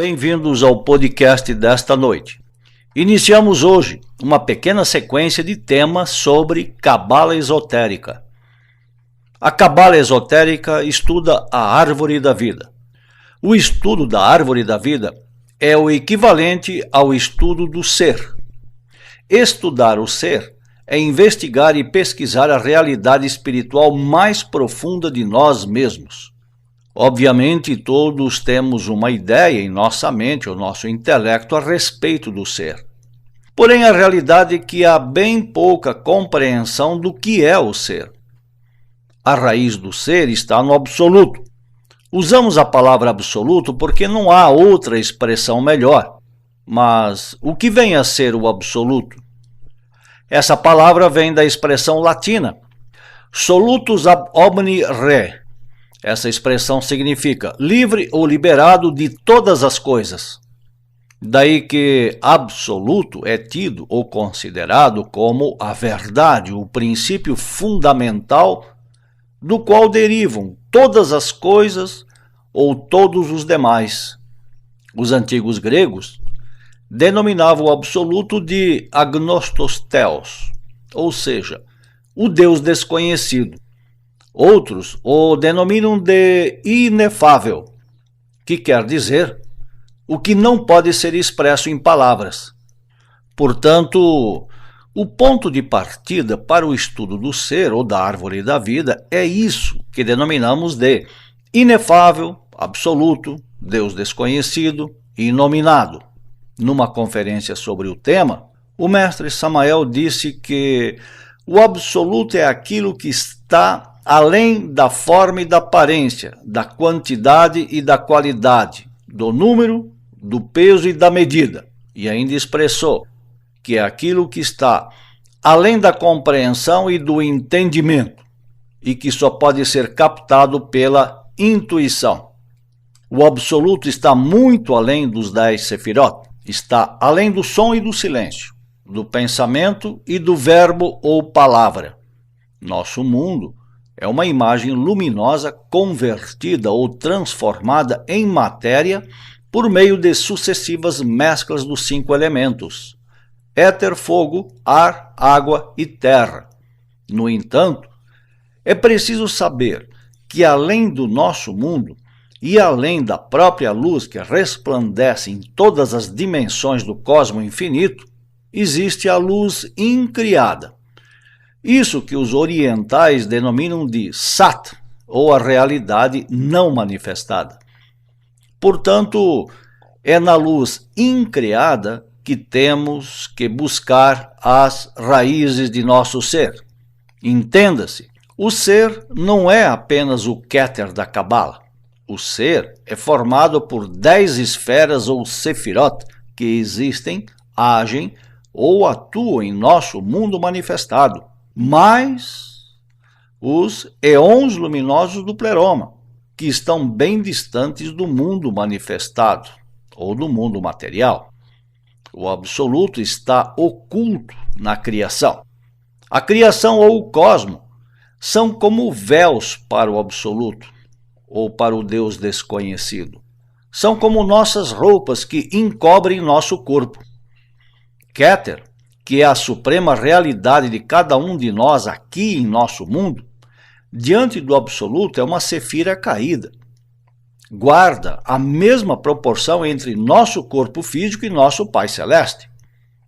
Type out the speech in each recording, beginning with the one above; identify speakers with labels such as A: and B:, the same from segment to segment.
A: Bem-vindos ao podcast desta noite. Iniciamos hoje uma pequena sequência de temas sobre Cabala Esotérica. A Cabala Esotérica estuda a Árvore da Vida. O estudo da Árvore da Vida é o equivalente ao estudo do ser. Estudar o ser é investigar e pesquisar a realidade espiritual mais profunda de nós mesmos. Obviamente, todos temos uma ideia em nossa mente, ou nosso intelecto, a respeito do ser. Porém, a realidade é que há bem pouca compreensão do que é o ser. A raiz do ser está no absoluto. Usamos a palavra absoluto porque não há outra expressão melhor. Mas o que vem a ser o absoluto? Essa palavra vem da expressão latina, solutus ab omni re. Essa expressão significa livre ou liberado de todas as coisas. Daí que absoluto é tido ou considerado como a verdade, o princípio fundamental do qual derivam todas as coisas ou todos os demais. Os antigos gregos denominavam o absoluto de agnostos theos, ou seja, o Deus desconhecido. Outros o denominam de inefável, que quer dizer o que não pode ser expresso em palavras. Portanto, o ponto de partida para o estudo do ser ou da árvore da vida é isso que denominamos de inefável, absoluto, Deus desconhecido e inominado. Numa conferência sobre o tema, o mestre Samael disse que o absoluto é aquilo que está além da forma e da aparência, da quantidade e da qualidade, do número, do peso e da medida. E ainda expressou que é aquilo que está além da compreensão e do entendimento, e que só pode ser captado pela intuição. O absoluto está muito além dos 10 sefirot, está além do som e do silêncio, do pensamento e do verbo ou palavra. Nosso mundo é uma imagem luminosa convertida ou transformada em matéria por meio de sucessivas mesclas dos 5 elementos: éter, fogo, ar, água e terra. No entanto, é preciso saber que além do nosso mundo e além da própria luz que resplandece em todas as dimensões do cosmo infinito, existe a luz incriada. Isso que os orientais denominam de Sat, ou a realidade não manifestada. Portanto, é na luz incriada que temos que buscar as raízes de nosso ser. Entenda-se, o ser não é apenas o Keter da Cabala. O ser é formado por 10 esferas ou sefirot que existem, agem ou atuam em nosso mundo manifestado, mais os eons luminosos do pleroma, que estão bem distantes do mundo manifestado ou do mundo material. O absoluto está oculto na criação. A criação ou o cosmo são como véus para o absoluto ou para o Deus desconhecido. São como nossas roupas que encobrem nosso corpo. Keter, que é a suprema realidade de cada um de nós aqui em nosso mundo, diante do absoluto é uma sefira caída. Guarda a mesma proporção entre nosso corpo físico e nosso Pai Celeste.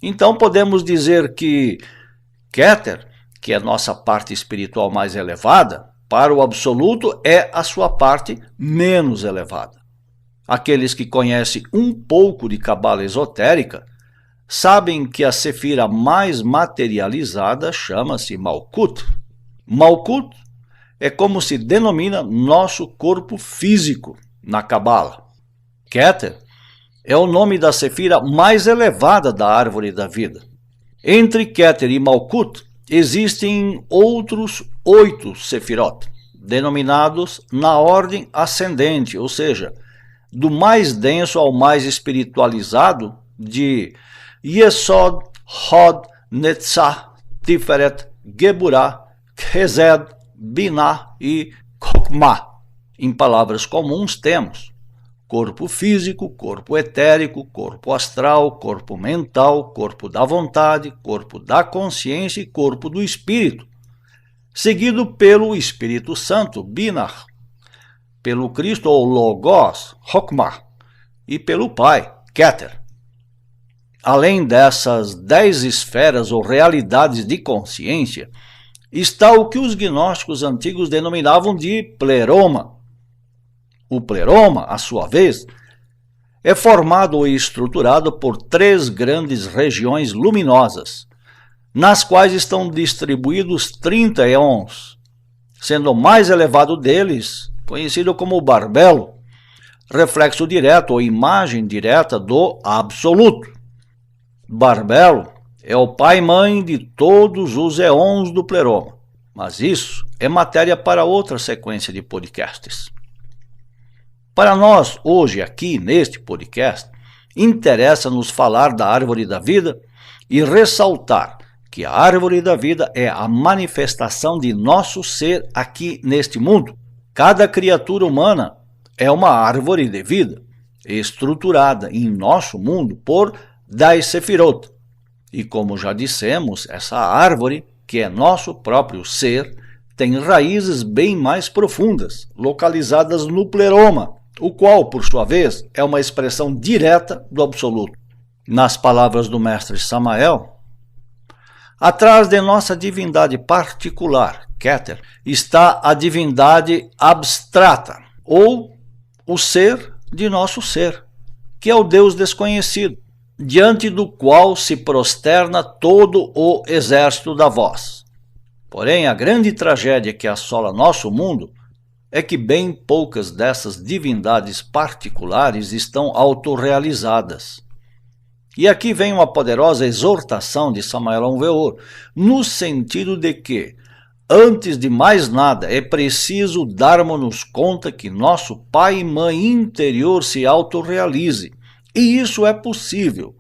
A: Então podemos dizer que Keter, que é nossa parte espiritual mais elevada, para o absoluto é a sua parte menos elevada. Aqueles que conhecem um pouco de Cabala esotérica sabem que a sefira mais materializada chama-se Malkut. Malkut é como se denomina nosso corpo físico na Cabala. Keter é o nome da sefira mais elevada da árvore da vida. Entre Keter e Malkut existem outros 8 sefirot, denominados na ordem ascendente, ou seja, do mais denso ao mais espiritualizado, de Yesod, Hod, Netzah, Tiferet, Geburah, Chesed, Binah e Chokmah. Em palavras comuns temos corpo físico, corpo etérico, corpo astral, corpo mental, corpo da vontade, corpo da consciência e corpo do espírito, seguido pelo Espírito Santo, Binah, pelo Cristo ou Logos, Hokmah, e pelo Pai, Keter. Além dessas 10 esferas ou realidades de consciência, está o que os gnósticos antigos denominavam de pleroma. O pleroma, à sua vez, é formado e estruturado por 3 grandes regiões luminosas, nas quais estão distribuídos 30 éons, sendo o mais elevado deles conhecido como barbelo, reflexo direto ou imagem direta do absoluto. Barbelo é o pai e mãe de todos os éons do pleroma, mas isso é matéria para outra sequência de podcasts. Para nós, hoje, aqui neste podcast, interessa-nos falar da árvore da vida e ressaltar que a árvore da vida é a manifestação de nosso ser aqui neste mundo. Cada criatura humana é uma árvore de vida, estruturada em nosso mundo por 10 Sefirot. E como já dissemos, essa árvore, que é nosso próprio ser, tem raízes bem mais profundas, localizadas no pleroma, o qual, por sua vez, é uma expressão direta do absoluto. Nas palavras do mestre Samael, atrás de nossa divindade particular, Keter, está a divindade abstrata, ou o ser de nosso ser, que é o Deus desconhecido, diante do qual se prosterna todo o exército da voz. Porém, a grande tragédia que assola nosso mundo é que bem poucas dessas divindades particulares estão autorrealizadas. E aqui vem uma poderosa exortação de Samael Aun-Weor, no sentido de que, antes de mais nada, é preciso darmos-nos conta que nosso pai e mãe interior se autorrealize. E isso é possível,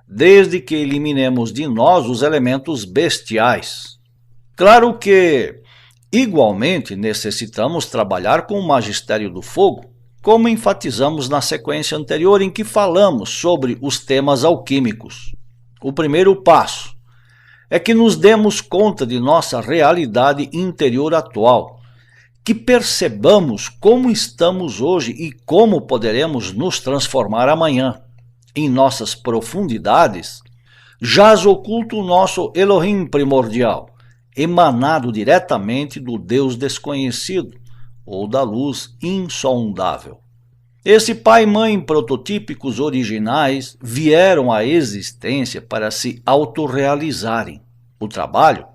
A: desde que eliminemos de nós os elementos bestiais. Claro que, igualmente, necessitamos trabalhar com o magistério do fogo, como enfatizamos na sequência anterior em que falamos sobre os temas alquímicos. O primeiro passo é que nos demos conta de nossa realidade interior atual, que percebamos como estamos hoje e como poderemos nos transformar amanhã. Em nossas profundidades, jaz oculto o nosso Elohim primordial, emanado diretamente do Deus desconhecido, ou da luz insondável. Esse pai e mãe prototípicos originais vieram à existência para se autorrealizarem. O trabalho,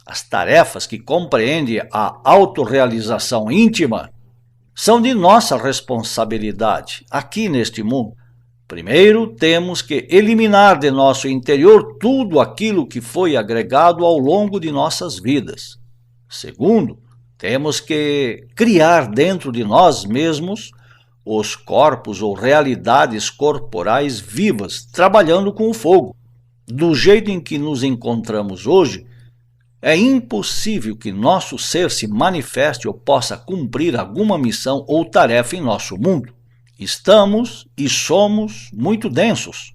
A: as tarefas que compreendem a autorrealização íntima, são de nossa responsabilidade aqui neste mundo. Primeiro, temos que eliminar de nosso interior tudo aquilo que foi agregado ao longo de nossas vidas. Segundo, temos que criar dentro de nós mesmos os corpos ou realidades corporais vivas, trabalhando com o fogo. Do jeito em que nos encontramos hoje, é impossível que nosso ser se manifeste ou possa cumprir alguma missão ou tarefa em nosso mundo. Estamos e somos muito densos,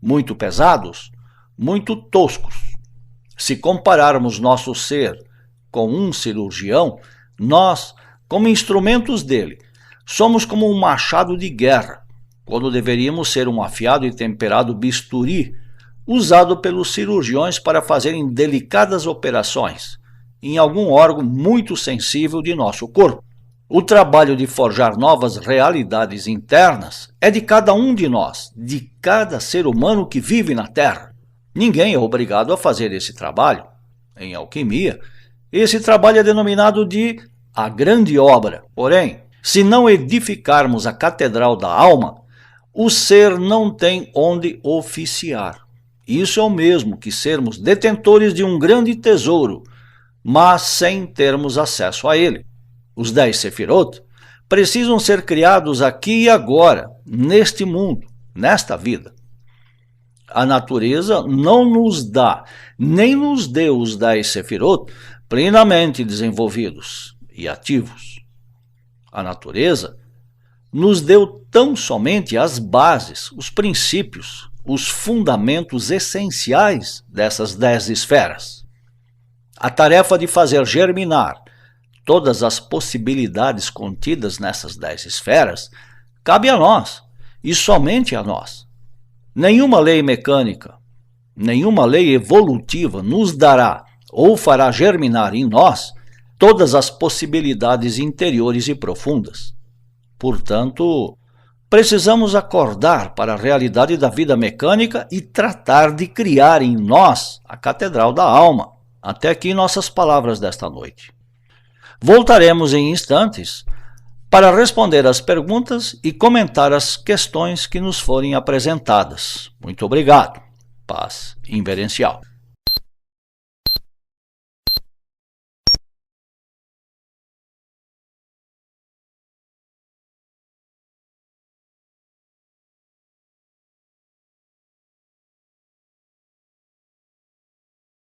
A: muito pesados, muito toscos. Se compararmos nosso ser com um cirurgião, nós, como instrumentos dele, somos como um machado de guerra, quando deveríamos ser um afiado e temperado bisturi, usado pelos cirurgiões para fazerem delicadas operações em algum órgão muito sensível de nosso corpo. O trabalho de forjar novas realidades internas é de cada um de nós, de cada ser humano que vive na Terra. Ninguém é obrigado a fazer esse trabalho. Em alquimia, esse trabalho é denominado de a grande obra. Porém, se não edificarmos a catedral da alma, o ser não tem onde oficiar. Isso é o mesmo que sermos detentores de um grande tesouro, mas sem termos acesso a ele. Os 10 Sefirot precisam ser criados aqui e agora, neste mundo, nesta vida. A natureza não nos dá, nem nos deu os 10 Sefirot plenamente desenvolvidos e ativos. A natureza nos deu tão somente as bases, os princípios, os fundamentos essenciais dessas 10 esferas. A tarefa de fazer germinar todas as possibilidades contidas nessas 10 esferas cabe a nós, e somente a nós. Nenhuma lei mecânica, nenhuma lei evolutiva nos dará ou fará germinar em nós todas as possibilidades interiores e profundas. Portanto, precisamos acordar para a realidade da vida mecânica e tratar de criar em nós a Catedral da Alma. Até aqui nossas palavras desta noite. Voltaremos em instantes para responder às perguntas e comentar as questões que nos forem apresentadas. Muito obrigado. Paz inverencial.